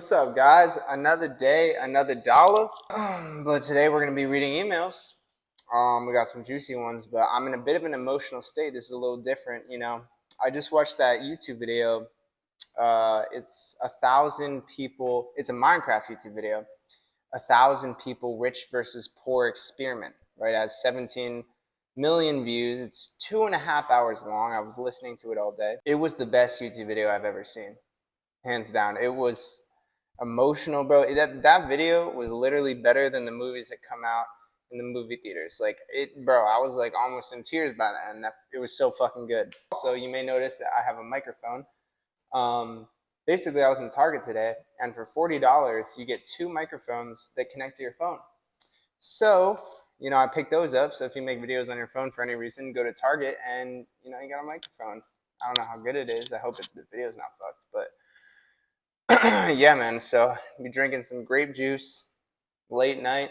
What's up, guys? Another day, another dollar. But today we're going to be reading emails. We got some juicy ones, but I'm in a bit of an emotional state. This is a little different, I just watched that YouTube video. It's 1,000 people. It's a Minecraft YouTube video. 1,000 people, rich versus poor experiment. Right, it has 17 million views. It's 2.5 hours long. I was listening to it all day. It was the best YouTube video I've ever seen, hands down. It was emotional, bro. That video was literally better than the movies that come out in the movie theaters. Like it, bro. I was like almost in tears by the end. It was so fucking good. Also, you may notice that I have a microphone. Basically, I was in Target today, and for $40, you get 2 microphones that connect to your phone. So, I picked those up. So if you make videos on your phone for any reason, go to Target and, you got a microphone. I don't know how good it is. I hope the video's not fucked, but yeah, man. So be drinking some grape juice late night,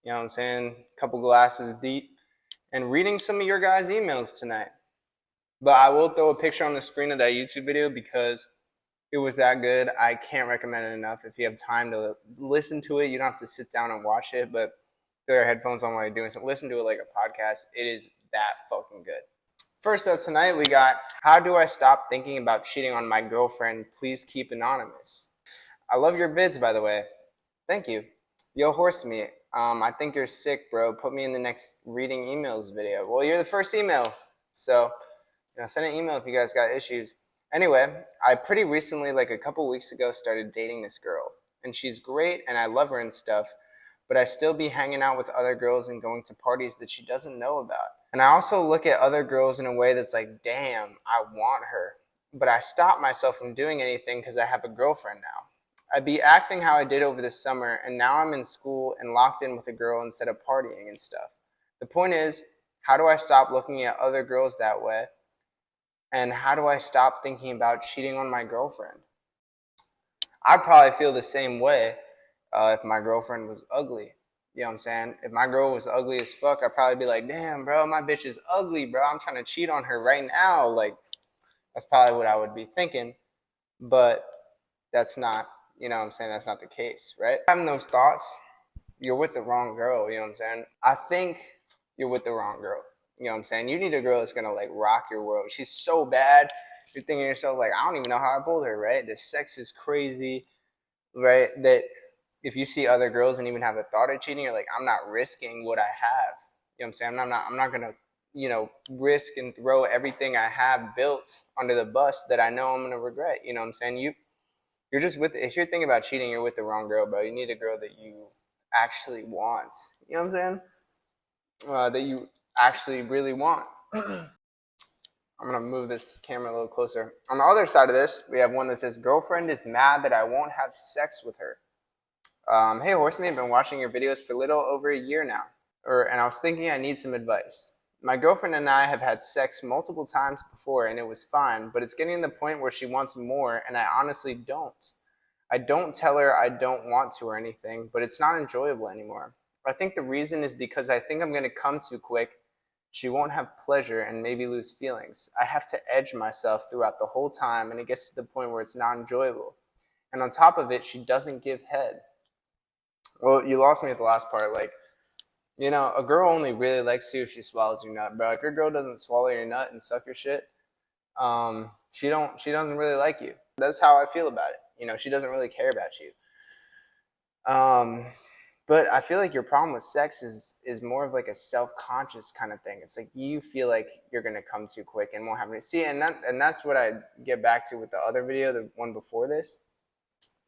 you know what I'm saying? A couple glasses deep, and reading some of your guys' emails tonight. But I will throw a picture on the screen of that YouTube video because it was that good. I can't recommend it enough. If you have time to listen to it, you don't have to sit down and watch it, but throw your headphones on while you're doing something. Listen to it like a podcast. It is that fucking good. First up tonight, we got, how do I stop thinking about cheating on my girlfriend? Please keep anonymous. I love your vids, by the way. Thank you. Yo, Horsemeet. I think you're sick, bro. Put me in the next reading emails video. Well, you're the first email. So, send an email if you guys got issues. Anyway, I pretty recently, like a couple weeks ago, started dating this girl. And she's great, and I love her and stuff. But I still be hanging out with other girls and going to parties that she doesn't know about. And I also look at other girls in a way that's like, damn, I want her. But I stop myself from doing anything because I have a girlfriend now. I'd be acting how I did over the summer, and now I'm in school and locked in with a girl instead of partying and stuff. The point is, how do I stop looking at other girls that way? And how do I stop thinking about cheating on my girlfriend? I'd probably feel the same way if my girlfriend was ugly. You know what I'm saying? If my girl was ugly as fuck, I'd probably be like, damn, bro, my bitch is ugly, bro. I'm trying to cheat on her right now. Like, that's probably what I would be thinking. But that's not, you know what I'm saying? That's not the case, right? Having those thoughts, you're with the wrong girl. You know what I'm saying? I think you're with the wrong girl. You know what I'm saying? You need a girl that's going to, like, rock your world. She's so bad. You're thinking to yourself, like, I don't even know how I pulled her, right? The sex is crazy, right? That if you see other girls and even have a thought of cheating, you're like, I'm not risking what I have. You know what I'm saying? I'm not going to, risk and throw everything I have built under the bus that I know I'm going to regret. You know what I'm saying? You're just if you're thinking about cheating, you're with the wrong girl, bro. You need a girl that you actually want. You know what I'm saying? That you actually really want. I'm going to move this camera a little closer. On the other side of this, we have one that says, girlfriend is mad that I won't have sex with her. Hey, Horseman, I've been watching your videos for a little over a year now. And I was thinking I need some advice. My girlfriend and I have had sex multiple times before and it was fine, but it's getting to the point where she wants more and I honestly don't. I don't tell her I don't want to or anything, but it's not enjoyable anymore. I think the reason is because I think I'm going to come too quick. She won't have pleasure and maybe lose feelings. I have to edge myself throughout the whole time and it gets to the point where it's not enjoyable. And on top of it, she doesn't give head. Well, you lost me at the last part. Like, a girl only really likes you if she swallows your nut, bro. If your girl doesn't swallow your nut and suck your shit, she doesn't really like you. That's how I feel about it. She doesn't really care about you. But I feel like your problem with sex is more of like a self-conscious kind of thing. It's like you feel like you're gonna come too quick and won't have any. See, and that's what I get back to with the other video, the one before this,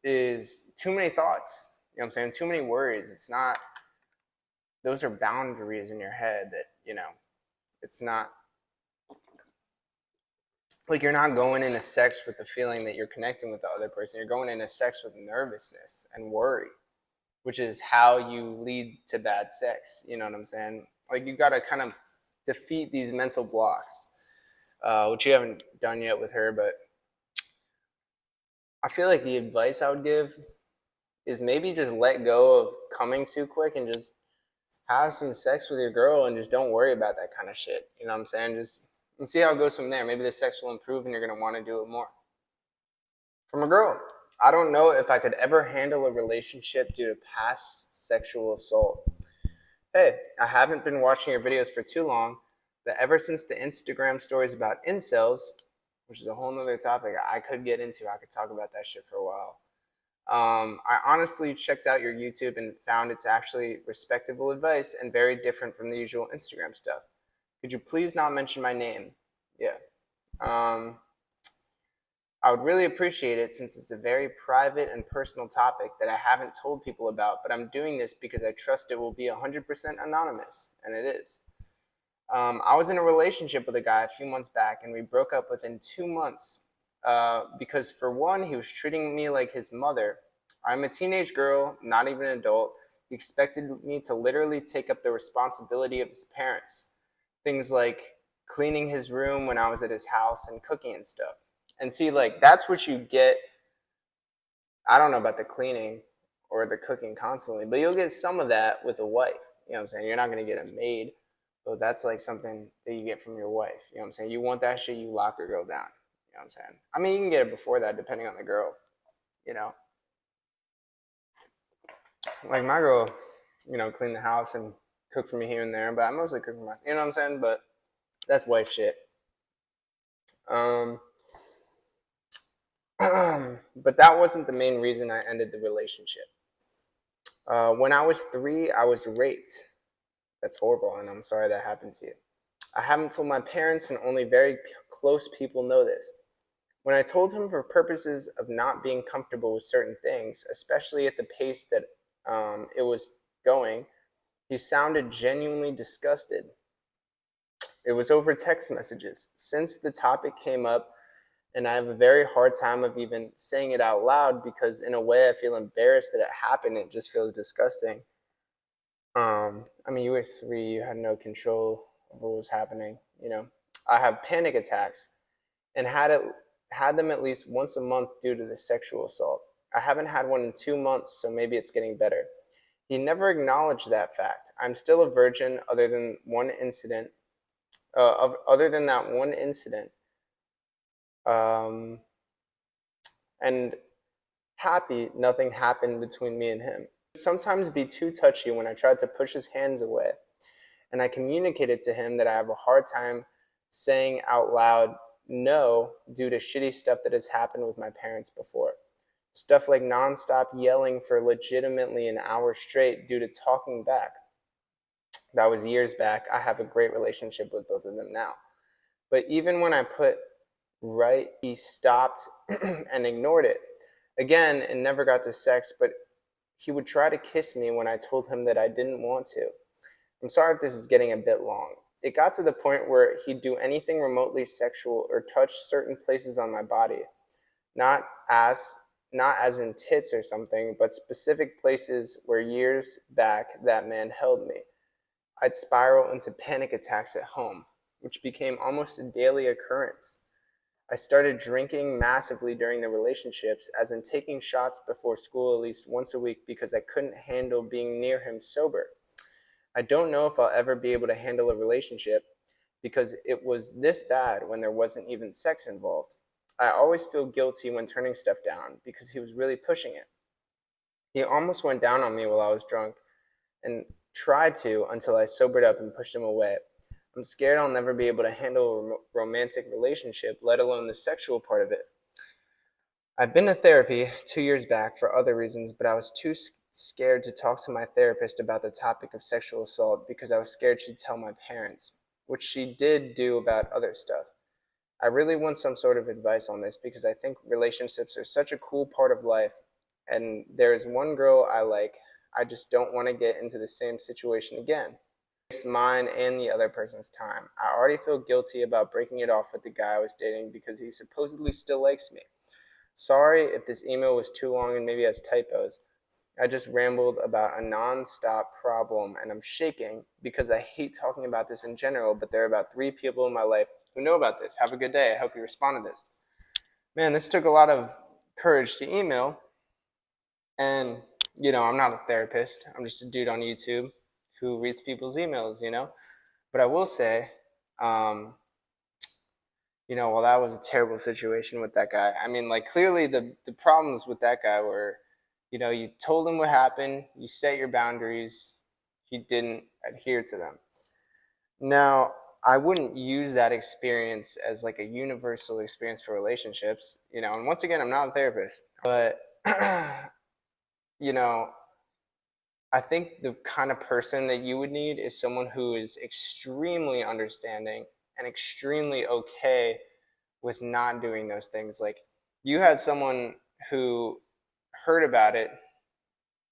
is too many thoughts. You know what I'm saying? Too many worries. It's not. Those are boundaries in your head that, it's not like you're not going into sex with the feeling that you're connecting with the other person. You're going into sex with nervousness and worry, which is how you lead to bad sex. You know what I'm saying? Like you got to kind of defeat these mental blocks, which you haven't done yet with her. But I feel like the advice I would give is maybe just let go of coming too quick and just have some sex with your girl and just don't worry about that kind of shit. You know what I'm saying? Just and see how it goes from there. Maybe the sex will improve and you're going to want to do it more. From a girl. I don't know if I could ever handle a relationship due to past sexual assault. Hey, I haven't been watching your videos for too long, but ever since the Instagram stories about incels, which is a whole nother topic I could get into, I could talk about that shit for a while. I honestly checked out your YouTube and found it's actually respectable advice and very different from the usual Instagram stuff. Could you please not mention my name? Yeah. Um, I would really appreciate it since it's a very private and personal topic that I haven't told people about, but I'm doing this because I trust it will be 100% anonymous, and it is. I was in a relationship with a guy a few months back, and we broke up within 2 months because, for one, he was treating me like his mother. I'm a teenage girl, not even an adult. He expected me to literally take up the responsibility of his parents. Things like cleaning his room when I was at his house and cooking and stuff. And see, like, that's what you get. I don't know about the cleaning or the cooking constantly, but you'll get some of that with a wife. You know what I'm saying? You're not going to get a maid, but that's like something that you get from your wife. You know what I'm saying? You want that shit, you lock your girl down. You know what I'm saying? I mean, you can get it before that depending on the girl, you know? Like my girl, clean the house and cook for me here and there, but I mostly cook for myself. You know what I'm saying? But that's wife shit. Um, but that wasn't the main reason I ended the relationship. When I was 3, I was raped. That's horrible, and I'm sorry that happened to you. I haven't told my parents, and only very close people know this. When I told him for purposes of not being comfortable with certain things, especially at the pace that it was going, he sounded genuinely disgusted. It was over text messages. Since the topic came up, and I have a very hard time of even saying it out loud because in a way I feel embarrassed that it happened. It just feels disgusting. I mean, you were 3, you had no control over what was happening. I have panic attacks and had them at least once a month due to the sexual assault. I haven't had one in 2 months, so maybe it's getting better. He never acknowledged that fact. I'm still a virgin, other than one incident. Other than that one incident, um, and happy nothing happened between me and him. Sometimes be too touchy when I tried to push his hands away, and I communicated to him that I have a hard time saying out loud no due to shitty stuff that has happened with my parents before. Stuff like nonstop yelling for legitimately an hour straight due to talking back. That was years back. I have a great relationship with both of them now. But even when I put right, he stopped and ignored it. Again, it never got to sex, but he would try to kiss me when I told him that I didn't want to. I'm sorry if this is getting a bit long. It got to the point where he'd do anything remotely sexual or touch certain places on my body. Not as in tits or something, but specific places where years back that man held me. I'd spiral into panic attacks at home, which became almost a daily occurrence. I started drinking massively during the relationships, as in taking shots before school at least once a week because I couldn't handle being near him sober. I don't know if I'll ever be able to handle a relationship because it was this bad when there wasn't even sex involved. I always feel guilty when turning stuff down because he was really pushing it. He almost went down on me while I was drunk and tried to until I sobered up and pushed him away. I'm scared I'll never be able to handle a romantic relationship, let alone the sexual part of it. I've been to therapy 2 years back for other reasons, but I was too scared to talk to my therapist about the topic of sexual assault because I was scared she'd tell my parents, which she did do about other stuff. I really want some sort of advice on this because I think relationships are such a cool part of life, and there is one girl I like. I just don't want to get into the same situation again. Waste mine and the other person's time. I already feel guilty about breaking it off with the guy I was dating because he supposedly still likes me. Sorry if this email was too long and maybe has typos. I just rambled about a non-stop problem and I'm shaking because I hate talking about this in general, but there are about 3 people in my life who know about this. Have a good day. I hope you respond to this. Man, this took a lot of courage to email. And, I'm not a therapist. I'm just a dude on YouTube who reads people's emails. But I will say, well, that was a terrible situation with that guy. I mean, like, clearly the problems with that guy were, you told him what happened, you set your boundaries, he didn't adhere to them. Now, I wouldn't use that experience as like a universal experience for relationships, and once again, I'm not a therapist, but, you know, I think the kind of person that you would need is someone who is extremely understanding and extremely okay with not doing those things. Like, you had someone who heard about it,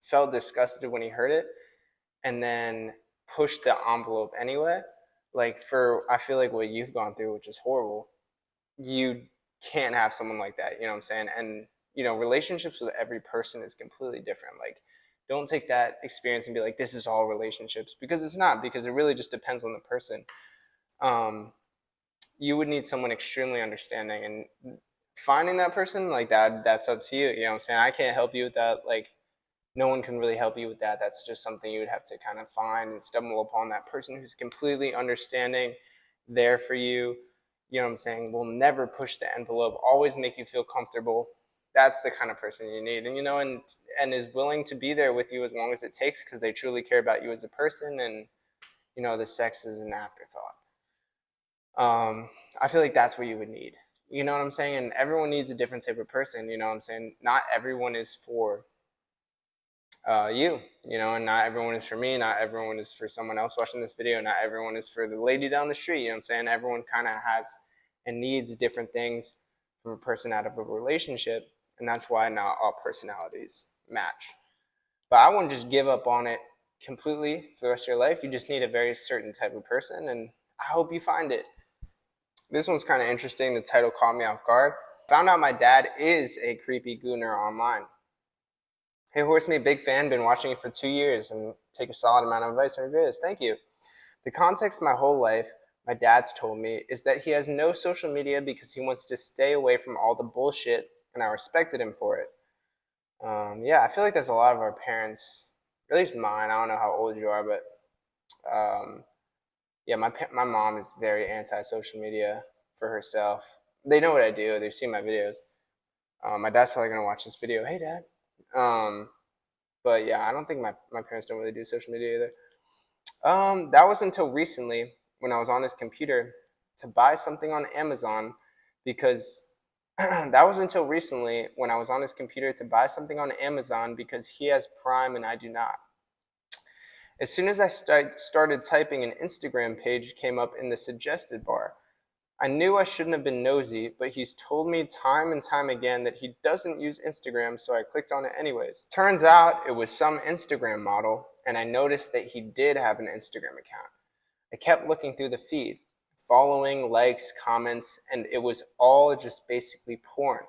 felt disgusted when he heard it, and then pushed the envelope anyway. Like, I feel like what you've gone through, which is horrible, you can't have someone like that. You know what I'm saying? And, relationships with every person is completely different. Like, don't take that experience and be like, this is all relationships, because it's not, because it really just depends on the person. You would need someone extremely understanding, and finding that person like that's up to you. You know what I'm saying? I can't help you with that. Like, no one can really help you with that. That's just something you would have to kind of find and stumble upon, that person who's completely understanding, there for you. You know what I'm saying? Will never push the envelope, always make you feel comfortable. That's the kind of person you need. And, and is willing to be there with you as long as it takes, because they truly care about you as a person. And, the sex is an afterthought. I feel like that's what you would need. You know what I'm saying? And everyone needs a different type of person. You know what I'm saying? Not everyone is for you, and not everyone is for me. Not everyone is for someone else watching this video. Not everyone is for the lady down the street. You know what I'm saying? Everyone kind of has and needs different things from a person out of a relationship. And that's why not all personalities match. But I wouldn't just give up on it completely for the rest of your life. You just need a very certain type of person. And I hope you find it. This one's kind of interesting. The title caught me off guard. Found out my dad is a creepy gooner online. Hey, Horsemeet, big fan. Been watching you for 2 years and take a solid amount of advice from your videos. Thank you. The context of my whole life, my dad's told me, is that he has no social media because he wants to stay away from all the bullshit, and I respected him for it. Yeah, I feel like that's a lot of our parents, at least mine. I don't know how old you are, but yeah, my mom is very anti-social media for herself. They know what I do. They've seen my videos. My dad's probably going to watch this video. Hey, Dad. But yeah, I don't think my parents don't really do social media either. That was until recently when I was on his computer to buy something on Amazon, because that was until recently when I was on his computer to buy something on Amazon because he has Prime and I do not. As soon as I started typing, an Instagram page came up in the suggested bar. I knew I shouldn't have been nosy, but he's told me time and time again that he doesn't use Instagram, so I clicked on it anyways. Turns out it was some Instagram model, and I noticed that he did have an Instagram account. I kept looking through the feed, following, likes, comments, and it was all just basically porn.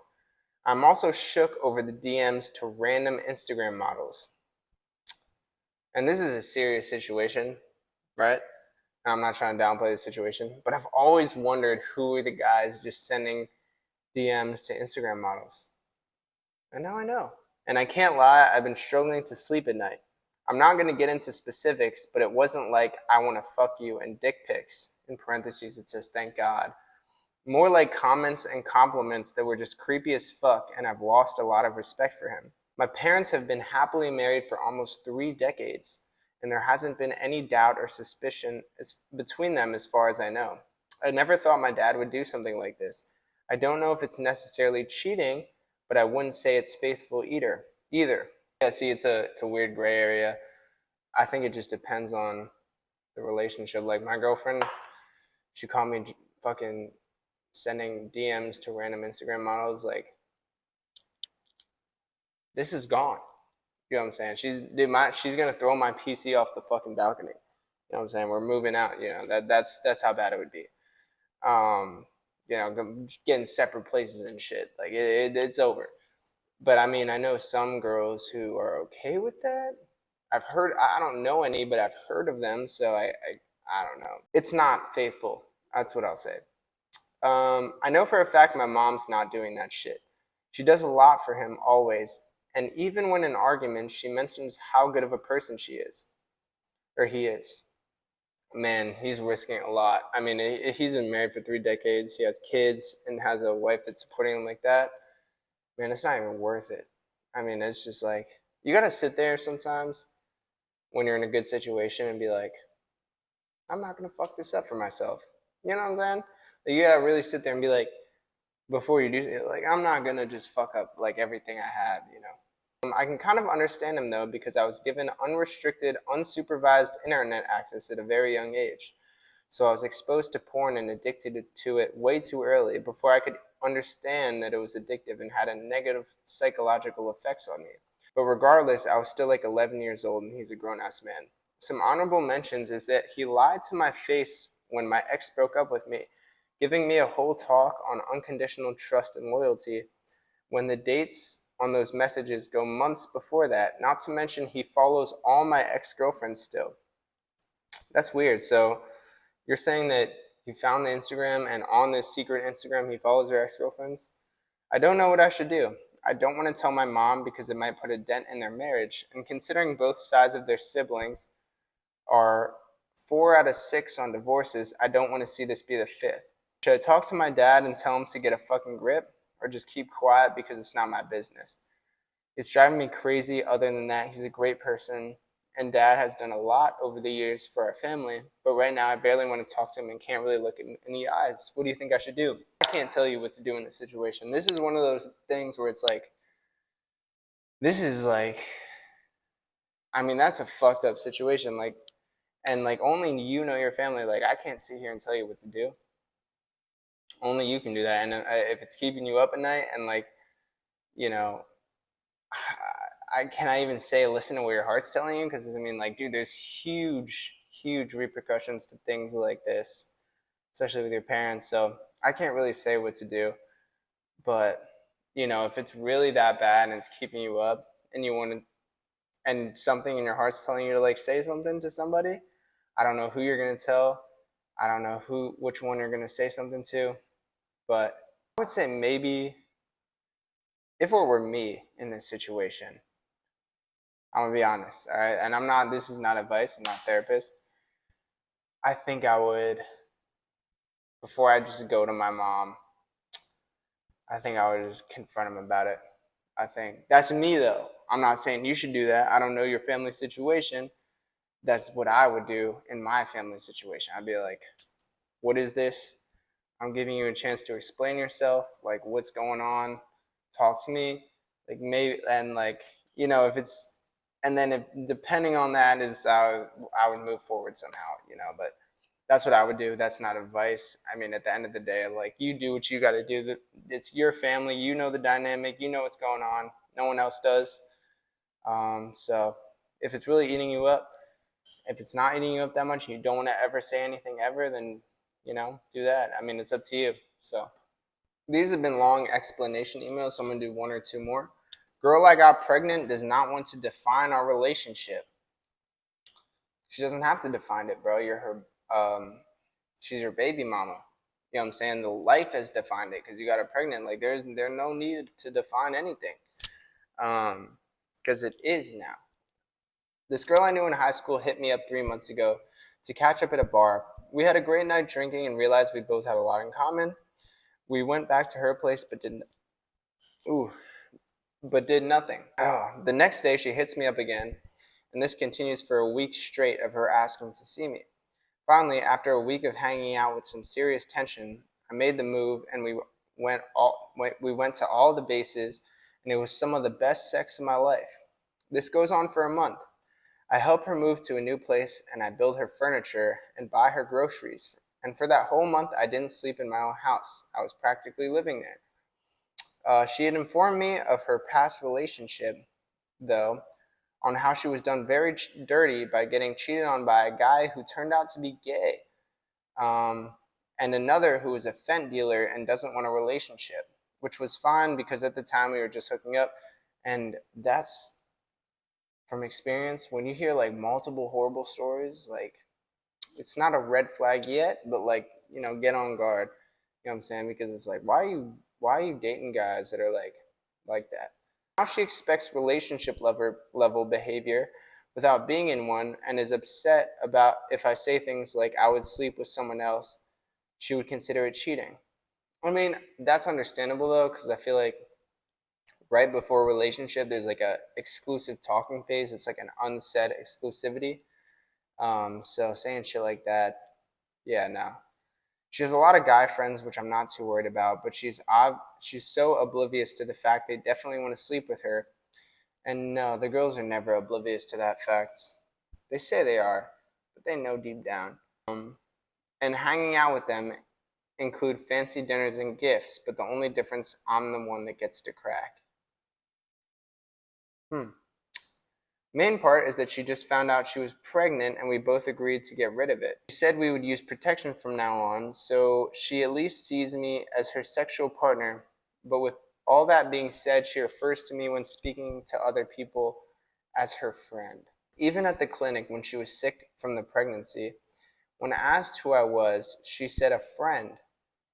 I'm also shook over the DMs to random Instagram models. And this is a serious situation, right? I'm not trying to downplay the situation, but I've always wondered who are the guys just sending DMs to Instagram models. And now I know. And I can't lie, I've been struggling to sleep at night. I'm not going to get into specifics, but it wasn't like I want to fuck you and dick pics. In parentheses, it says, thank God. More like comments and compliments that were just creepy as fuck, and I've lost a lot of respect for him. My parents have been happily married for almost 3 decades, and there hasn't been any doubt or suspicion between them as far as I know. I never thought my dad would do something like this. I don't know if it's necessarily cheating, but I wouldn't say it's faithful either. Yeah, see, it's a weird gray area. I think it just depends on the relationship. Like, my girlfriend, she called me fucking sending DMs to random Instagram models. Like, this is gone. You know what I'm saying? She's gonna throw my PC off the fucking balcony. You know what I'm saying? We're moving out. That's how bad it would be. Getting separate places and shit. Like, it's over. But I mean, I know some girls who are okay with that. I've heard. I don't know any, but I've heard of them. So I don't know. It's not faithful. That's what I'll say. I know for a fact my mom's not doing that shit. She does a lot for him always. And even when in arguments, she mentions how good of a person she is, or he is. man, he's risking a lot. I mean, he's been married for 3 decades. He has kids and has a wife that's supporting him like that. Man, it's not even worth it. I mean, it's just like you got to sit there sometimes when you're in a good situation and be like, I'm not gonna fuck this up for myself. You know what I'm saying? Like, you gotta really sit there and be like, before you do it, like, I'm not gonna just fuck up like everything I have. I can kind of understand him though, because I was given unrestricted, unsupervised internet access at a very young age. So I was exposed to porn and addicted to it way too early before I could understand that it was addictive and had a negative psychological effects on me. But regardless, I was still like 11 years old and he's a grown ass man. Some honorable mentions is that he lied to my face when my ex broke up with me, giving me a whole talk on unconditional trust and loyalty when the dates on those messages go months before that. Not to mention, he follows all my ex girlfriends still. That's weird. So you're saying that he found the Instagram and on this secret Instagram he follows your ex girlfriends? I don't know what I should do. I don't want to tell my mom because it might put a dent in their marriage. And considering both sides of their siblings are 4 out of 6 on divorces, I don't want to see this be the fifth. Should I talk to my dad and tell him to get a fucking grip, or just keep quiet because it's not my business? It's driving me crazy. Other than that, he's a great person, and dad has done a lot over the years for our family, but right now I barely want to talk to him and can't really look in the eyes. What do you think I should do? I can't tell you what to do in this situation. This is one of those things where it's like, this is like, I mean, that's a fucked up situation. Like, and like, only you know your family. Like, I can't sit here and tell you what to do. Only you can do that. And if it's keeping you up at night, and like, you know, can I even say listen to what your heart's telling you? Because I mean, like, dude, there's huge repercussions to things like this, especially with your parents. So I can't really say what to do. But if it's really that bad and it's keeping you up, and you want to, and something in your heart's telling you to like say something to somebody, I don't know who you're gonna tell. I don't know which one you're gonna say something to, but I would say maybe if it were me in this situation, I'm gonna be honest, all right? And I'm not. This is not advice. I'm not a therapist. I think I would, before I just go to my mom, I think I would just confront him about it. I think that's me though. I'm not saying you should do that. I don't know your family situation. That's what I would do in my family situation. I'd be like, what is this? I'm giving you a chance to explain yourself. Like, what's going on? Talk to me. Like, maybe, and like, if it's, and then if depending on that is how I would move forward somehow. But that's what I would do. That's not advice. I mean, at the end of the day, like, you do what you got to do. It's your family. You know the dynamic. You know what's going on. No one else does. So if it's really eating you up, if it's not eating you up that much and you don't want to ever say anything ever, then, do that. I mean, it's up to you. So these have been long explanation emails, so I'm going to do one or two more. Girl I got pregnant does not want to define our relationship. She doesn't have to define it, bro. You're her, she's your baby mama. You know what I'm saying? The life has defined it because you got her pregnant. Like, there's no need to define anything, because it is now. This girl I knew in high school hit me up 3 months ago to catch up at a bar. We had a great night drinking and realized we both had a lot in common. We went back to her place but did nothing. The next day she hits me up again, and this continues for a week straight of her asking to see me. Finally, after a week of hanging out with some serious tension, I made the move and we went to all the bases, and it was some of the best sex of my life. This goes on for a month. I help her move to a new place, and I build her furniture and buy her groceries. And for that whole month, I didn't sleep in my own house. I was practically living there. She had informed me of her past relationship, though, on how she was done very dirty by getting cheated on by a guy who turned out to be gay, and another who was a fent dealer and doesn't want a relationship, which was fine because at the time we were just hooking up. And that's, from experience, when you hear like multiple horrible stories, like, it's not a red flag yet, but like, get on guard. You know what I'm saying? Because it's like, why are you dating guys that are like that? Now she expects relationship level behavior without being in one and is upset about if I say things like I would sleep with someone else, she would consider it cheating. I mean, that's understandable though, because I feel like right before a relationship, there's like a exclusive talking phase. It's like an unsaid exclusivity. So saying shit like that, yeah, no. She has a lot of guy friends, which I'm not too worried about, but she's so oblivious to the fact they definitely want to sleep with her. And no, the girls are never oblivious to that fact. They say they are, but they know deep down. And hanging out with them include fancy dinners and gifts, but the only difference, I'm the one that gets to crack. Main part is that she just found out she was pregnant and we both agreed to get rid of it. She said we would use protection from now on, so she at least sees me as her sexual partner. But with all that being said, she refers to me when speaking to other people as her friend. Even at the clinic when she was sick from the pregnancy, when asked who I was, she said a friend,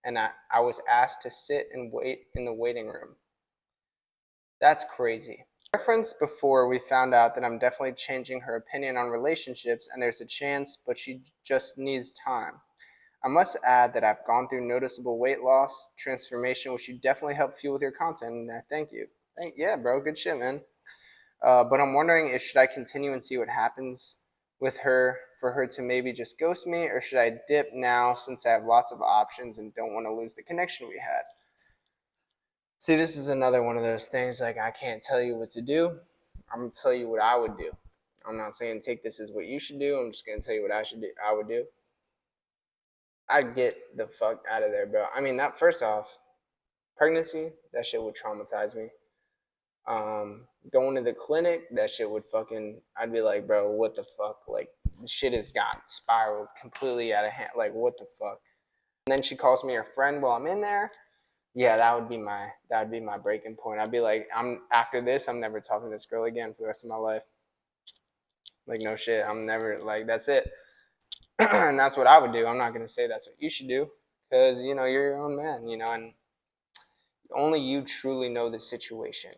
and I was asked to sit and wait in the waiting room. That's crazy. Referenced before, we found out that I'm definitely changing her opinion on relationships, and there's a chance, but she just needs time. I must add that I've gone through noticeable weight loss, transformation, which you definitely help fuel with your content, and thank you. Yeah, bro, good shit, man. But I'm wondering if should I continue and see what happens with her for her to maybe just ghost me, or should I dip now since I have lots of options and don't want to lose the connection we had? See, this is another one of those things like I can't tell you what to do. I'm gonna tell you what I would do. I'm not saying take this as what you should do. I'm just gonna tell you what I would do. I'd get the fuck out of there, bro. I mean, that first off, pregnancy, that shit would traumatize me. Going to the clinic, that shit would fucking. I'd be like, bro, what the fuck? Like, the shit has gotten spiraled completely out of hand. Like, what the fuck? And then she calls me her friend while I'm in there. Yeah, that would be my breaking point. I'd be like, I'm after this, I'm never talking to this girl again for the rest of my life. Like, no shit, I'm never like that's it. And that's what I would do. I'm not gonna say that's what you should do, because you're your own man, and only you truly know the situation.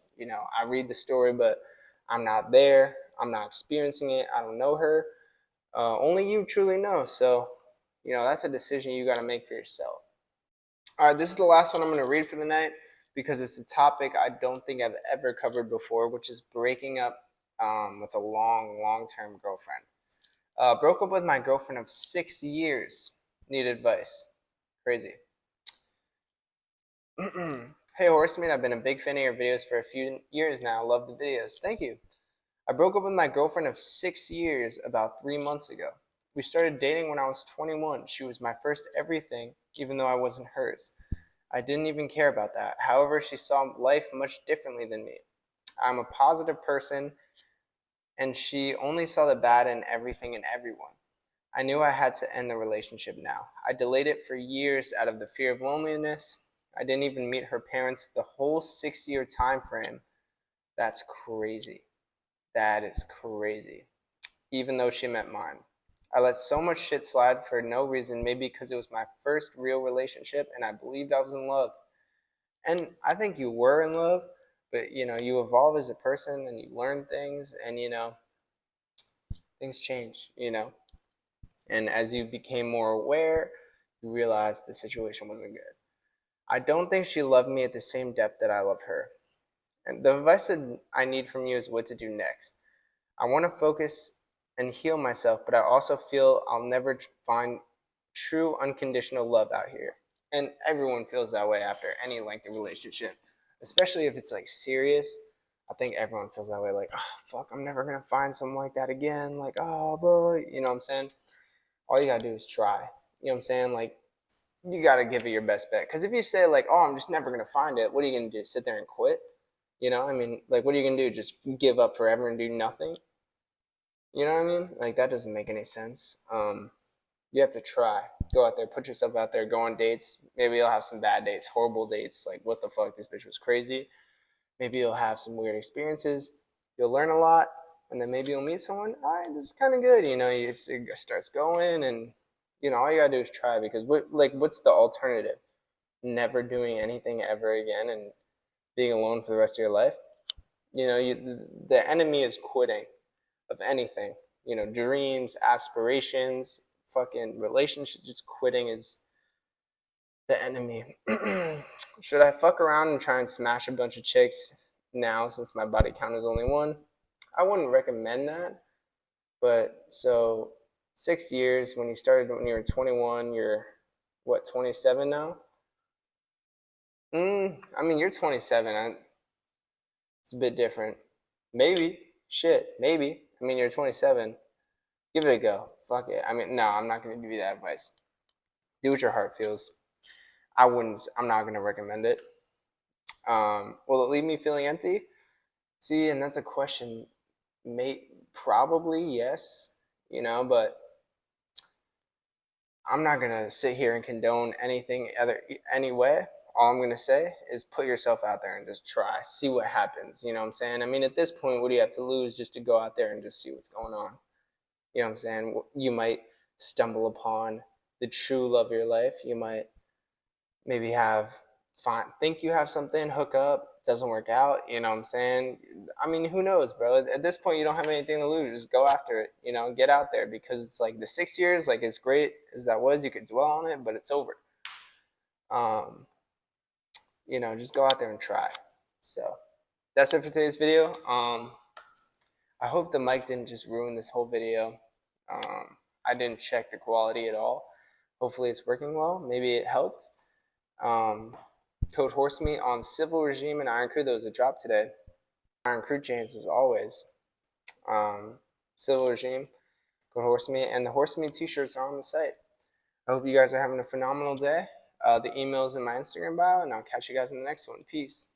I read the story, but I'm not there. I'm not experiencing it. I don't know her. Only you truly know. So, that's a decision you got to make for yourself. All right, this is the last one I'm going to read for the night because it's a topic I don't think I've ever covered before, which is breaking up with a long-term girlfriend. Broke up with my girlfriend of 6 years. Need advice. Crazy. Hey, Horsemeet, I've been a big fan of your videos for a few years now. Love the videos. Thank you. I broke up with my girlfriend of 6 years about 3 months ago. We started dating when I was 21. She was my first everything, even though I wasn't hers. I didn't even care about that. However, she saw life much differently than me. I'm a positive person, and she only saw the bad in everything and everyone. I knew I had to end the relationship now. I delayed it for years out of the fear of loneliness. I didn't even meet her parents the whole 6-year time frame. That's crazy. That is crazy. Even though she met mine. I let so much shit slide for no reason, maybe because it was my first real relationship and I believed I was in love. And I think you were in love, but you evolve as a person and you learn things and things change, And as you became more aware, you realized the situation wasn't good. I don't think she loved me at the same depth that I loved her. And the advice that I need from you is what to do next. I want to focus and heal myself, but I also feel I'll never find true unconditional love out here. And everyone feels that way after any lengthy relationship, especially if it's like serious. I think everyone feels that way, like, oh, fuck, I'm never going to find something like that again. Like, oh, boy, you know what I'm saying? All you got to do is try. You know what I'm saying? Like, you got to give it your best bet. Because if you say, like, oh, I'm just never going to find it, what are you going to do? Sit there and quit? I mean, like, what are you going to do? Just give up forever and do nothing? You know what I mean? Like, that doesn't make any sense. You have to try. Go out there, put yourself out there, go on dates. Maybe you'll have some bad dates, horrible dates. Like, what the fuck? This bitch was crazy. Maybe you'll have some weird experiences. You'll learn a lot. And then maybe you'll meet someone. All right, this is kind of good. It starts going. And, all you got to do is try. Because, what's the alternative? Never doing anything ever again and being alone for the rest of your life? The enemy is quitting. of anything. Dreams, aspirations, fucking relationships. Just quitting is the enemy. Should I fuck around and try and smash a bunch of chicks now since my body count is only one? I wouldn't recommend that. But so 6 years, when you were 21, you're what, 27 now? I mean, you're 27. It's a bit different. Maybe. Shit, maybe. I mean, you're 27. Give it a go. Fuck it. I mean, no, I'm not going to give you that advice. Do what your heart feels. I'm not going to recommend it. Will it leave me feeling empty? See, and that's a question. Probably yes, but I'm not going to sit here and condone anything anyway. All I'm going to say is put yourself out there and just try, see what happens. You know what I'm saying? I mean, at this point, what do you have to lose just to go out there and just see what's going on? You know what I'm saying? You might stumble upon the true love of your life. You might maybe think you have something, hook up, doesn't work out. You know what I'm saying? I mean, who knows, bro? At this point, you don't have anything to lose. Just go after it. Get out there, because it's like the 6 years, like, as great as that was, you could dwell on it, but it's over. Just go out there and try. So that's it for today's video. I hope the mic didn't just ruin this whole video. I didn't check the quality at all. Hopefully it's working well. Maybe it helped. Code Horsemeet on Civil Regime and Iron CRUE. There was a drop today. Iron CRUE chains as always. Civil Regime, code Horsemeet, and the Horsemeet t-shirts are on the site. I hope you guys are having a phenomenal day. The email is in my Instagram bio, and I'll catch you guys in the next one. Peace.